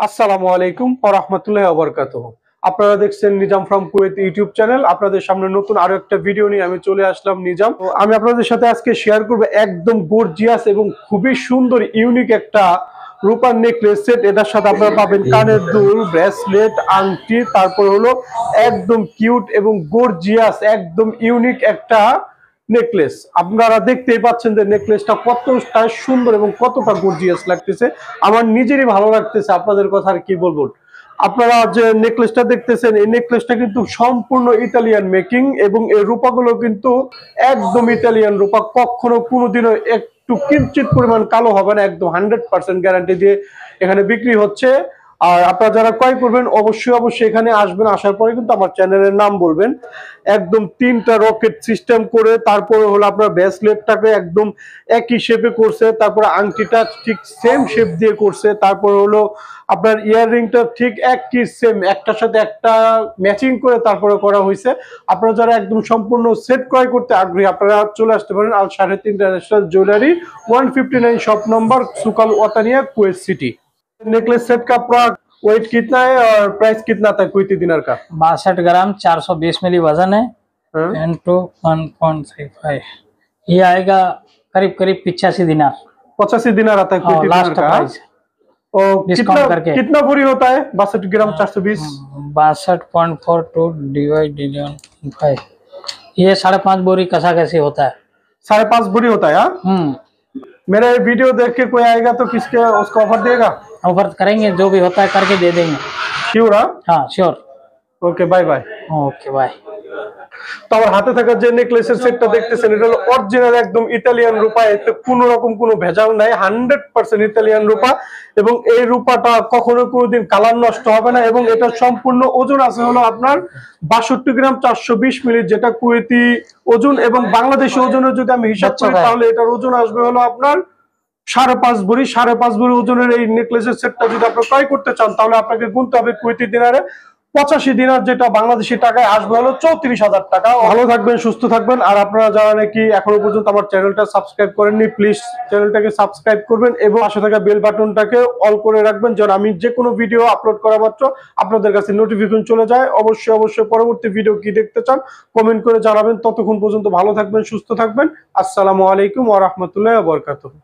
আসসালামু আলাইকুম ওয়া রাহমাতুল্লাহি ওয়া বারাকাতুহু। আপনারা দেখছেন Nizam from Kuwait YouTube channel. আপনাদের সামনে নতুন আরো একটা ভিডিও নিয়ে আমি চলে আসলাম নিজাম। তো আমি আপনাদের সাথে আজকে শেয়ার করব একদম গর্জিয়াস এবং খুবই সুন্দর ইউনিক একটা রূপার নেকলেস সেট। এটার সাথে আপনারা পাবেন কানের দুল, ব্রেসলেট, আংটি, তারপর হলো একদম কিউট এবং গর্জিয়াস একদম ইউনিক একটা নেকলেস। আপনারা দেখতেই পাচ্ছেন যে নেকলেসটা কতটা সুন্দর এবং কতটা গর্জিয়াস লাগতেছে। আমার নিজেরই ভালো লাগতেছে, আপনাদের কথা আর কি বলবো। আপনারা যে নেকলেসটা দেখতেছেন, এই নেকলেসটা কিন্তু সম্পূর্ণ ইতালিয়ান মেকিং এবং এই রূপাগুলো কিন্তু একদম ইতালিয়ান রূপা। কখনো কোনোদিনও একটু কিঞ্চিত পরিমাণ কালো হবে না, একদম 100% গ্যারান্টি দিয়ে এখানে বিক্রি হচ্ছে। আর আপনারা যারা ক্রয় করবেন অবশ্যই এখানে আসবেন, আসার পরে কিন্তু আমার চ্যানেলের নাম বলবেন। একদম 3টা রকেট সিস্টেম করে, তারপরে হলো আপনার ব্রেসলেটটাকে একদম একই শেপে করছে, তারপরে আংটিটা ঠিক সেম শেপ দিয়ে করছে, তারপরে হলো আপনার ইয়াররিংটা ঠিক একই সেম, একটার সাথে একটা ম্যাচিং করে তারপরে করা হয়েছে। আপনারা যারা একদম সম্পূর্ণ সেট ক্রয় করতে আগ্রহী, আপনারা চলে আসতে পারেন আল শাহেদ ইন্টারন্যাশনাল জুয়েলাरी 159 शॉप नंबर सुकल वतानिया कुवैत सिटी। नेकलेस सेट का पूरा वेट कितना है और प्राइस कितना था कुवैती दिनार का? 62 ग्राम 420 मिली वजन है। एंड टू 1.35 ये आएगा करीब करीब 85 दिनार। 85 दिनार आता है कुवैती दिनार का। और कितना भरी होता है 62 ग्राम 420? 62.42 डिवाइडेड 5 ये 5.5 बोरी कसा कैसे होता है। 5.5 बोरी होता है। मेरा ये वीडियो देख के कोई आएगा तो किसके उसको ऑफर देगा? ऑफर करेंगे, जो भी होता है करके दे देंगे। श्योर? हाँ sure. Okay bye bye. Okay bye. তো আমার হাতে থাকা যে নেকলেসের সেটটা দেখতেছেন, এটা হলো অরিজিনাল একদম ইতালিয়ান রূপা। এতে কোনো রকম কোনো ভেজাল নাই, 100% ইতালিয়ান রূপা। এবং এই রূপাটা কখনো কোনোদিন কালার নষ্ট হবে না। এবং এটা সম্পূর্ণ ওজন আছে হলো আপনার 62 গ্রাম 420 মিলি, যেটা কুয়েতি ওজন। এবং বাংলাদেশি ওজনের যদি আমি হিসাব করি তাহলে এটার ওজন আসবে হলো আপনার 5.5 ভরি ওজনের এই নেকলেসের সেটটা যদি আপনি ক্রয় করতে চান তাহলে আপনাকে গুনতে হবে কুয়েতি দিনারে 85 দিনার, যেটা বাংলাদেশি টাকায় আসবে হলো 34,000 টাকা। ভালো থাকবেন, সুস্থ থাকবেন। আর আপনারা যারা নাকি এখনো পর্যন্ত আমার চ্যানেলটা সাবস্ক্রাইব করেননি, প্লিজ চ্যানেলটাকে সাবস্ক্রাইব করবেন এবং পাশে থাকা বেল বাটনটাকে অল করে রাখবেন, যেন আমি যে কোনো ভিডিও আপলোড করা মাত্র আপনাদের কাছে নোটিফিকেশন চলে যায়। অবশ্যই পরবর্তী ভিডিও কি দেখতে চান কমেন্ট করে জানাবেন। ততক্ষণ পর্যন্ত ভালো থাকবেন, সুস্থ থাকবেন। আসসালামু আলাইকুম ওয়া রাহমাতুল্লাহি ওয়া বারাকাতুহু।